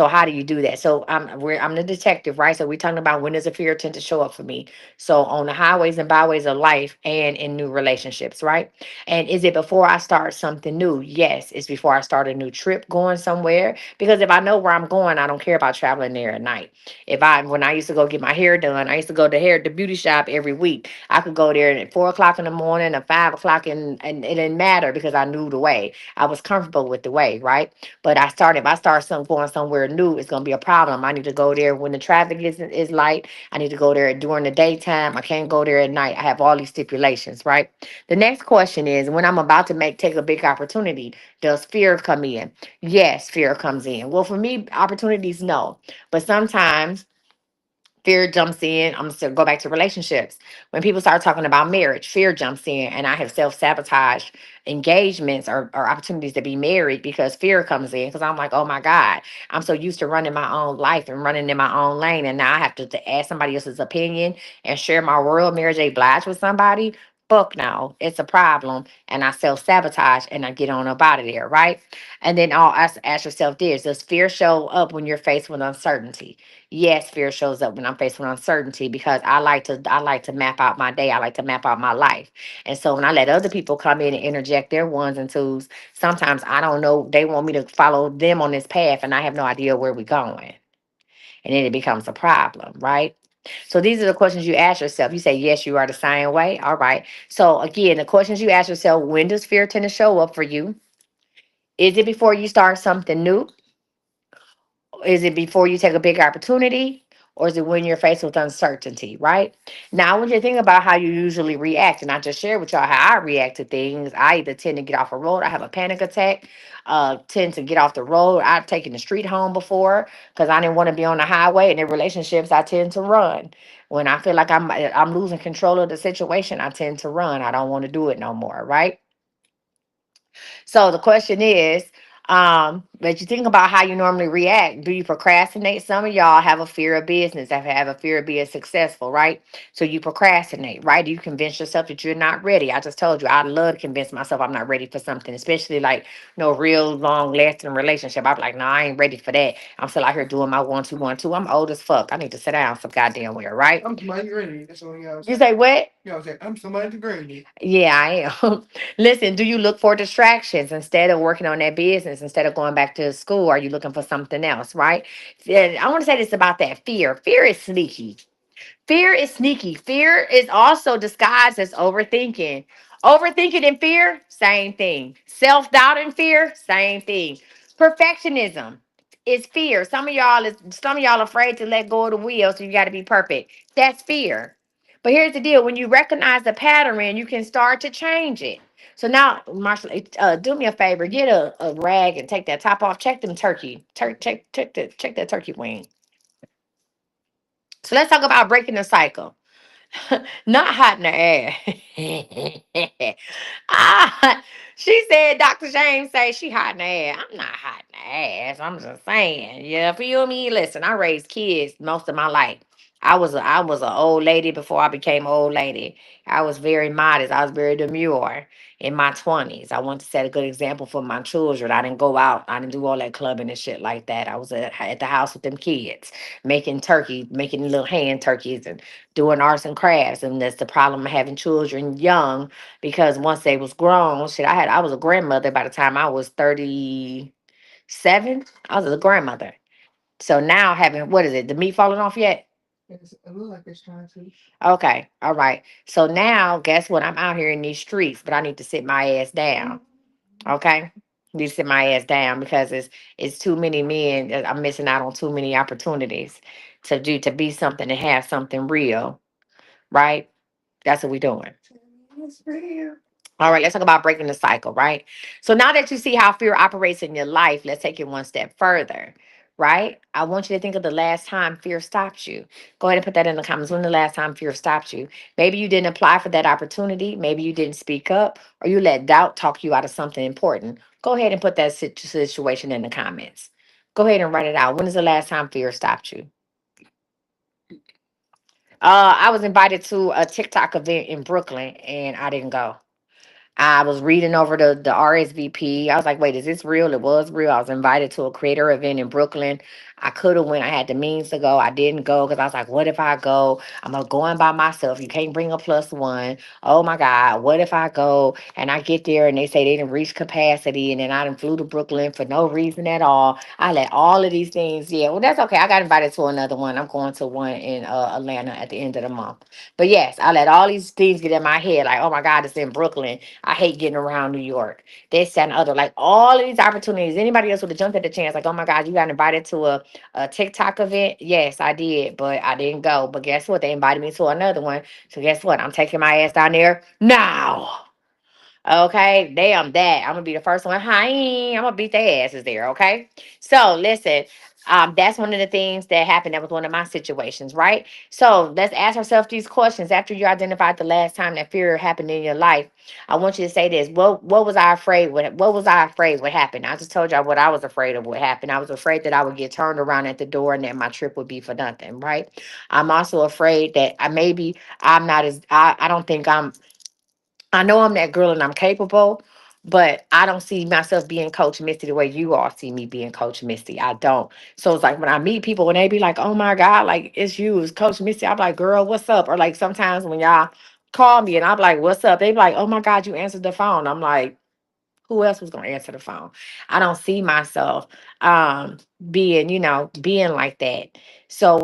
how do you do that? So I'm the detective, right? So we're talking about when does a fear tend to show up for me? So on the highways and byways of life and in new relationships, right? And is it before I start something new? Yes, it's before I start a new trip going somewhere. Because if I know where I'm going, I don't care about traveling there at night. When I used to go get my hair done, I used to go to the beauty shop every week. I could go there at 4 o'clock in the morning or 5 o'clock and it didn't matter because I knew the way. I was comfortable with the way, right? But I started started. If I start going somewhere new, it's gonna be a problem. I need to go there when the traffic is light. I need to go there during the daytime. I can't go there at night. I have all these stipulations, right? The next question is, when I'm about to take a big opportunity, does fear come in? Yes, fear comes in. Well, for me, opportunities, no. But sometimes fear jumps in. I'm still go back to relationships. When people start talking about marriage, fear jumps in, and I have self-sabotaged engagements or opportunities to be married because fear comes in. Because I'm like, oh my God, I'm so used to running my own life and running in my own lane, and now I have to ask somebody else's opinion and share my world. Marriage a blige with somebody. Fuck no, it's a problem, and I self-sabotage and I get on up out of there, right? And then I'll ask yourself this: does fear show up when you're faced with uncertainty? Yes, fear shows up when I'm faced with uncertainty because I like to map out my day. I like to map out my life. And so when I let other people come in and interject their ones and twos, sometimes I don't know, they want me to follow them on this path and I have no idea where we're going. And then it becomes a problem, right? So these are the questions you ask yourself. You say, yes, you are the same way. All right. So again, the questions you ask yourself: when does fear tend to show up for you? Is it before you start something new? Is it before you take a big opportunity? Or is it when you're faced with uncertainty, right? Now, I want you to think about how you usually react. And I just shared with y'all how I react to things. I either tend to get off a road, I have a panic attack, tend to get off the road. I've taken the street home before because I didn't want to be on the highway. And in relationships, I tend to run. When I feel like I'm losing control of the situation, I tend to run. I don't want to do it no more, right? So the question is, but you think about how you normally react. Do you procrastinate? Some of y'all have a fear of business, have a fear of being successful, right? So you procrastinate, right? Do you convince yourself that you're not ready? I just told you I love to convince myself I'm not ready for something, especially like no real long lasting relationship. I'm like, no, I ain't ready for that. I'm still out here doing my 1 2 1 2. I'm old as fuck. I need to sit down some goddamn where, right? I'm somebody granny. That's what y'all You say. say what? Y'all say I'm somebody granny. Yeah, I am. Listen, do you look for distractions instead of working on that business, instead of going back to school? Are you looking for something else, right? And I want to say this about that fear. Fear is sneaky. Fear is sneaky. Fear is also disguised as overthinking. Overthinking and fear, same thing. Self doubt and fear, same thing. Perfectionism is fear. Some of y'all afraid to let go of the wheel, so you got to be perfect. That's fear. But here's the deal: when you recognize the pattern, you can start to change it. So now, Marshall, do me a favor, get a rag and take that top off. Check them turkey. Check that turkey wing. So let's talk about breaking the cycle. Not hot in the ass. ah, she said Dr. James say she hot in the ass. I'm not hot in the ass. I'm just saying. Yeah, feel me? Listen, I raised kids most of my life. I was an old lady before I became an old lady. I was very modest. I was very demure in my 20s. I wanted to set a good example for my children. I didn't go out. I didn't do all that clubbing and shit like that. I was at the house with them kids, making turkey, making little hand turkeys and doing arts and crafts. And that's the problem of having children young, because once they was grown, shit, I was a grandmother by the time I was 37. I was a grandmother. So now having, what is it, the meat falling off yet? It look like it's trying to. Okay, all right. So now guess what? I'm out here in these streets, but I need to sit my ass down. Okay. Need to sit my ass down because it's too many men. I'm missing out on too many opportunities to be something, to have something real, right? That's what we're doing. It's real. All right, let's talk about breaking the cycle, right? So now that you see how fear operates in your life, let's take it one step further, right? I want you to think of the last time fear stopped you. Go ahead and put that in the comments. When the last time fear stopped you? Maybe you didn't apply for that opportunity. Maybe you didn't speak up, or you let doubt talk you out of something important. Go ahead and put that situation in the comments. Go ahead and write it out. When is the last time fear stopped you? I was invited to a TikTok event in Brooklyn and I didn't go. I was reading over the RSVP. I was like, wait, is this real? It was real. I was invited to a creator event in Brooklyn. I could have went. I had the means to go. I didn't go because I was like, what if I go? I'm going by myself. You can't bring a plus one. Oh my God. What if I go and I get there and they say they didn't reach capacity, and then I done flew to Brooklyn for no reason at all. I let all of these things. Yeah, well, that's okay. I got invited to another one. I'm going to one in Atlanta at the end of the month. But yes, I let all these things get in my head like, oh my God, it's in Brooklyn. I hate getting around New York. This, that, and other. Like all of these opportunities. Anybody else would have jumped at the chance. Like, oh my God, you got invited to a TikTok event? Yes, I did, but I didn't go. But guess what? They invited me to another one. So guess what? I'm taking my ass down there now. Okay, damn that. I'm gonna be the first one. Hi, I'm gonna beat their asses there. Okay, so listen, that's one of the things that happened. That was one of my situations, right? So let's ask ourselves these questions after you identified the last time that fear happened in your life. I want you to say this. What was I afraid? What was I afraid would happen? I just told y'all what I was afraid of what happened. I was afraid that I would get turned around at the door and that my trip would be for nothing, right? I'm also afraid that I'm not as I don't think I know I'm that girl and I'm capable, but I don't see myself being Coach Misty the way you all see me being Coach Misty. I don't. So it's like when I meet people, when they be like, oh my God, like it's you, it's Coach Misty. I'm like, girl, what's up? Or like sometimes when y'all call me and I'm like, what's up? They be like, oh my God, you answered the phone. I'm like, who else was going to answer the phone? I don't see myself um being like that. So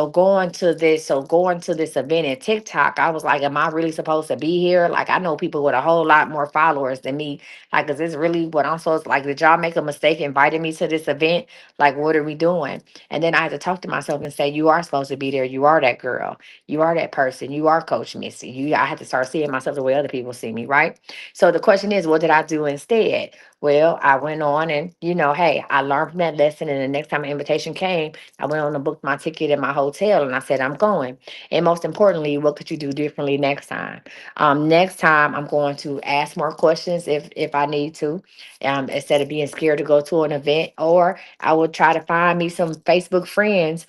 going to this event in TikTok, I was like, am I really supposed to be here? Like I know people with a whole lot more followers than me. Like, is this really what I'm supposed like? Did y'all make a mistake inviting me to this event? Like, what are we doing? And then I had to talk to myself and say, you are supposed to be there. You are that girl. You are that person. You are Coach Missy. I had to start seeing myself the way other people see me, right? So the question is, what did I do instead? Well, I went on and, hey, I learned from that lesson. And the next time an invitation came, I went on and booked my ticket at my hotel and I said, I'm going. And most importantly, what could you do differently next time? Next time, I'm going to ask more questions if I need to, instead of being scared to go to an event. Or I will try to find me some Facebook friends,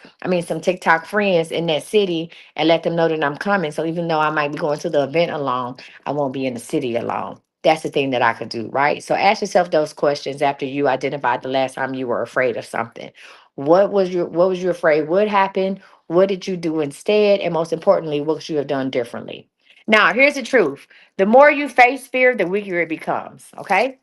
some TikTok friends in that city and let them know that I'm coming. So even though I might be going to the event alone, I won't be in the city alone. That's the thing that I could do, right? So ask yourself those questions after you identified the last time you were afraid of something. What was you afraid would happen? What did you do instead? And most importantly, what should you have done differently? Now, here's the truth. The more you face fear, the weaker it becomes. Okay.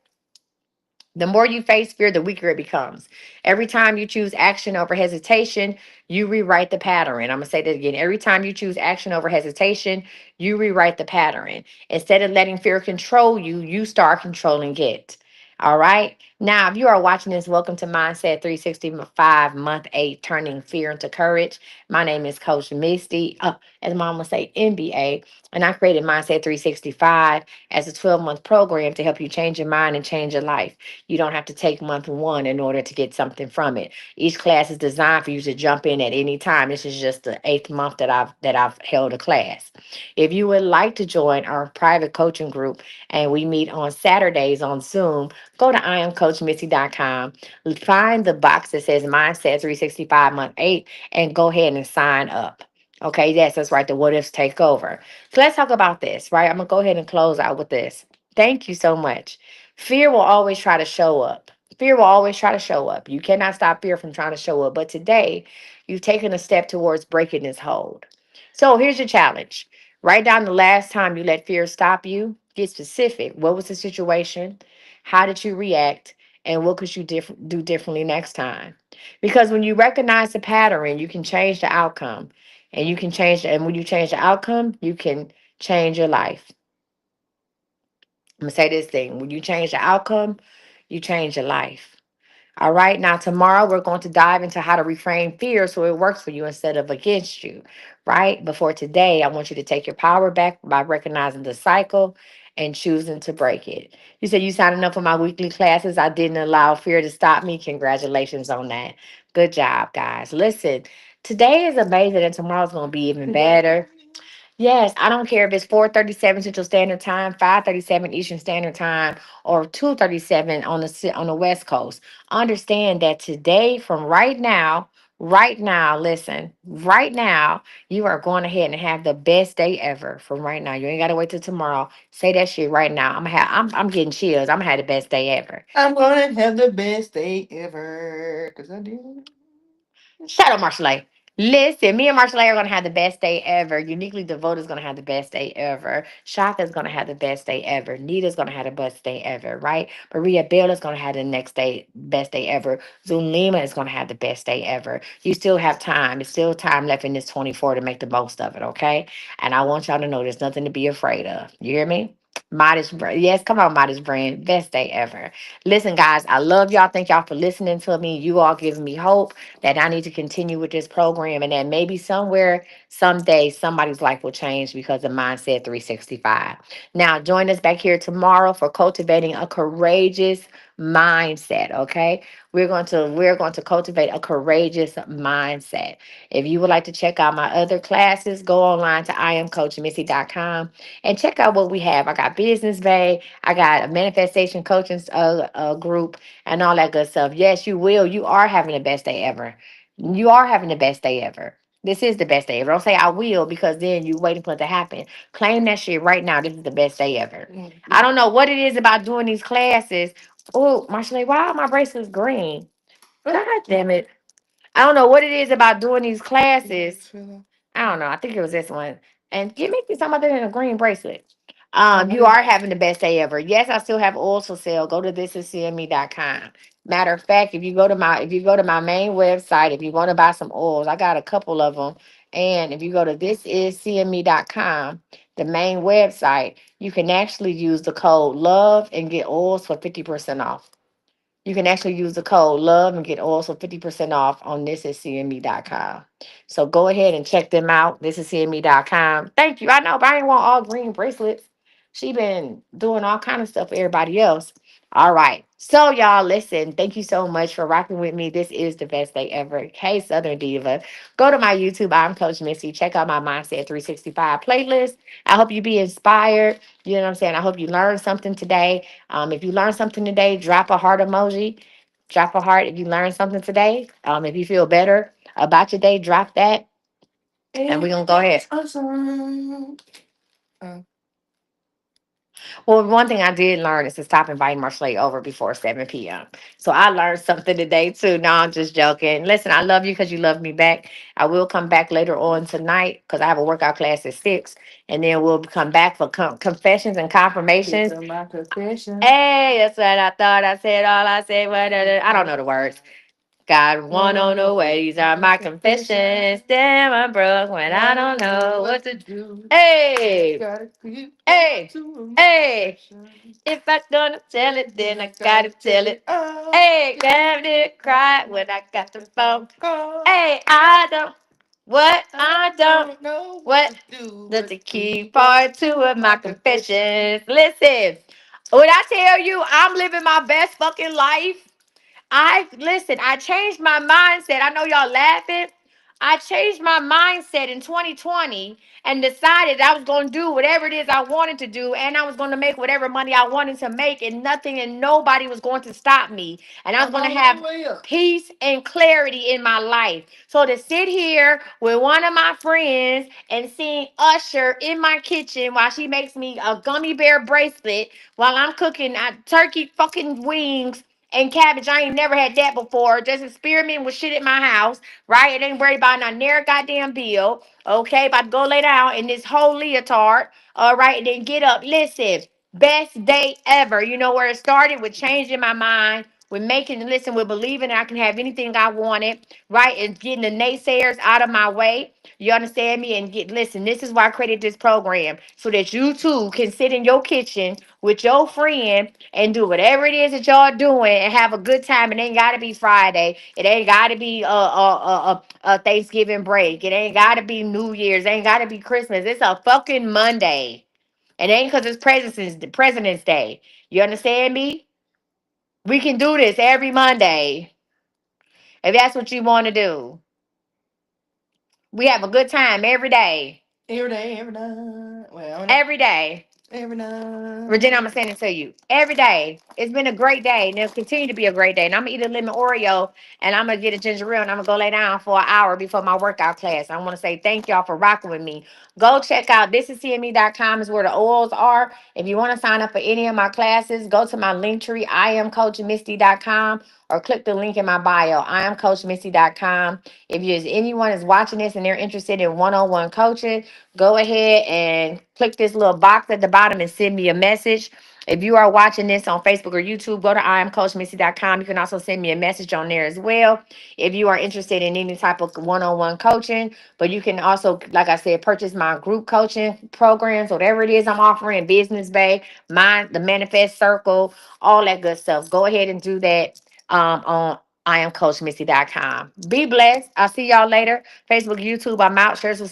The more you face fear, the weaker it becomes. Every time you choose action over hesitation, you rewrite the pattern. I'm going to say that again. Every time you choose action over hesitation, you rewrite the pattern. Instead of letting fear control you, you start controlling it. All right. Now, if you are watching this, welcome to Mindset 365 Month 8, Turning Fear into Courage. My name is Coach Misty, as mom would say, MBA. And I created Mindset 365 as a 12-month program to help you change your mind and change your life. You don't have to take month one in order to get something from it. Each class is designed for you to jump in at any time. This is just the eighth month that I've held a class. If you would like to join our private coaching group and we meet on Saturdays on Zoom, go to iamcoachmissy.com, find the box that says Mindset 365 Month 8, and go ahead and sign up. Okay, yes, that's right. The what ifs take over. So let's talk about this, right? I'm gonna go ahead and close out with this. Thank you so much. Fear will always try to show up. Fear will always try to show up. You cannot stop fear from trying to show up. But today, you've taken a step towards breaking this hold. So here's your challenge. Write down the last time you let fear stop you. Get specific. What was the situation? How did you react? And what could you do differently next time? Because when you recognize the pattern, you can change the outcome. And when you change the outcome, you can change your life. I'm gonna say this thing. When you change the outcome, you change your life. All right. Now, tomorrow we're going to dive into how to reframe fear so it works for you instead of against you. Right. Before today, I want you to take your power back by recognizing the cycle and choosing to break it. You said you signing up for my weekly classes. I didn't allow fear to stop me. Congratulations on that. Good job, guys. Listen, today is amazing and tomorrow's going to be even better. Yes, I don't care if it's 4:37 Central Standard Time, 5:37 Eastern Standard Time, or 2:37 on on the West Coast. Understand that today, from right now, listen, right now, you are going ahead and have the best day ever. From right now, you ain't got to wait till tomorrow. Say that shit right now. I'm getting chills. I'm gonna have the best day ever. I'm gonna have the best day ever. Cause I do. Shut up, Marshall. Listen, me and Marshall are gonna have the best day ever. Uniquely Devoted is gonna have the best day ever. Shaka's gonna have the best day ever. Nita's gonna have the best day ever, right? Maria Bell is gonna have the next day best day ever. Zulima is gonna have the best day ever. You still have time. There's still time left in this 24 to make the most of it, okay? And I want y'all to know there's nothing to be afraid of. You hear me? Modest brand. Yes, come on, modest brand. Best day ever. Listen, guys, I love y'all. Thank y'all for listening to me. You all give me hope that I need to continue with this program and that maybe somewhere, someday, somebody's life will change because of Mindset 365. Now, join us back here tomorrow for cultivating a courageous mindset. Okay. We're going to cultivate a courageous mindset. If you would like to check out my other classes, go online to iamcoachmissy.com and check out what we have. I got Business Bay, I got a manifestation coaching group, and all that good stuff. Yes, you will. You are having the best day ever. You are having the best day ever. This is the best day ever. Don't say I will because then you waiting for it to happen. Claim that shit right now. This is the best day ever. I don't know what it is about doing these classes. Oh, Marshall, why are my bracelets green? God damn it. I don't know what it is about doing these classes. I don't know. I think it was this one. And give me some other than a green bracelet. You are having the best day ever. Yes, I still have oils for sale. Go to thisiscme.com. Matter of fact, if you go to my main website, if you want to buy some oils, I got a couple of them. And if you go to thisiscme.com, the main website, you can actually use the code LOVE and get oils for 50% off. You can actually use the code LOVE and get also 50% off on thisiscme.com. So go ahead and check them out. Thisiscme.com. Thank you. I know, but I ain't want all green bracelets. She been doing all kind of stuff for everybody else. All right. So y'all listen, thank you so much for rocking with me. This is the best day ever. Hey, Southern Diva. Go to my YouTube. I'm Coach Missy. Check out my Mindset 365 playlist. I hope you be inspired. You know what I'm saying? I hope you learned something today. If you learned something today, drop a heart emoji. Drop a heart if you learned something today. If you feel better about your day, drop that. And we're going to go ahead. Awesome. Uh, Well, one thing I did learn is to stop inviting Marshall over before 7 p.m. So I learned something today too. No, I'm just joking. Listen, I love you because you love me back. I will come back later on tonight because I have a workout class at 6. And then we'll come back for confessions and confirmations. these are my confessions. Hey, that's what I thought. I said all I said. I don't know the words. Got one on the way. These are my confessions. Damn, I'm broke when I don't know what to do. do. Hey, Gotta keep hey, to hey. emotions. If I gonna tell it, then I gotta tell it. Oh, Hey, damn, did cry when I got the phone. God. Hey, I don't. What? I I don't. don't know what What? to do. That's But the key part two of my confessions. Listen, when I tell you I'm living my best fucking life, I changed my mindset. I know y'all laughing. I changed my mindset in 2020 and decided I was going to do whatever it is I wanted to do and I was going to make whatever money I wanted to make and nothing and nobody was going to stop me. And I was I'm going to on have my way up. peace and clarity in my life. So to sit here with one of my friends and seeing Usher in my kitchen while she makes me a gummy bear bracelet while I'm cooking turkey fucking wings and cabbage. I ain't never had that before. Just experiment with shit at my house, right? It ain't worried about not near goddamn bill. Okay, about to go lay down in this whole leotard. All right, and then get up. Listen, best day ever. You know where it started with changing my mind, with making listen, with believing that I can have anything I wanted, right? And getting the naysayers out of my way. You understand me? And get listen, this is why I created this program so that you too can sit in your kitchen with your friend and do whatever it is that y'all doing and have a good time. It ain't gotta be Friday. It ain't gotta be a Thanksgiving break. It ain't gotta be New Year's. It ain't gotta be Christmas. It's a fucking Monday. It ain't because it's President's Day. You understand me? We can do this every Monday if that's what you want to do. We have a good time every day. Every day, every night. Well, no. Every day. Every Regina, I'm night. gonna send it to you every day. It's been a great day, and it'll continue to be a great day. And I'm gonna eat a lemon Oreo, and I'm gonna get a ginger ale, and I'm gonna go lay down for an hour before my workout class. I want to say thank y'all for rocking with me. Go check out thisiscme.com is where the oils are. If you want to sign up for any of my classes, go to my link tree, iamcoachmisty.com, or click the link in my bio, iamcoachmisty.com. If there's anyone is watching this and they're interested in one-on-one coaching, go ahead and click this little box at the bottom and send me a message. If you are watching this on Facebook or YouTube, go to imcoachmissy.com. You can also send me a message on there as well. If you are interested in any type of one-on-one coaching, but you can also, like I said, purchase my group coaching programs, whatever it is I'm offering, Business Bay, the Manifest Circle, all that good stuff. Go ahead and do that on IamCoachMissy.com. Be blessed. I'll see y'all later. Facebook, YouTube, I'm out. Shares with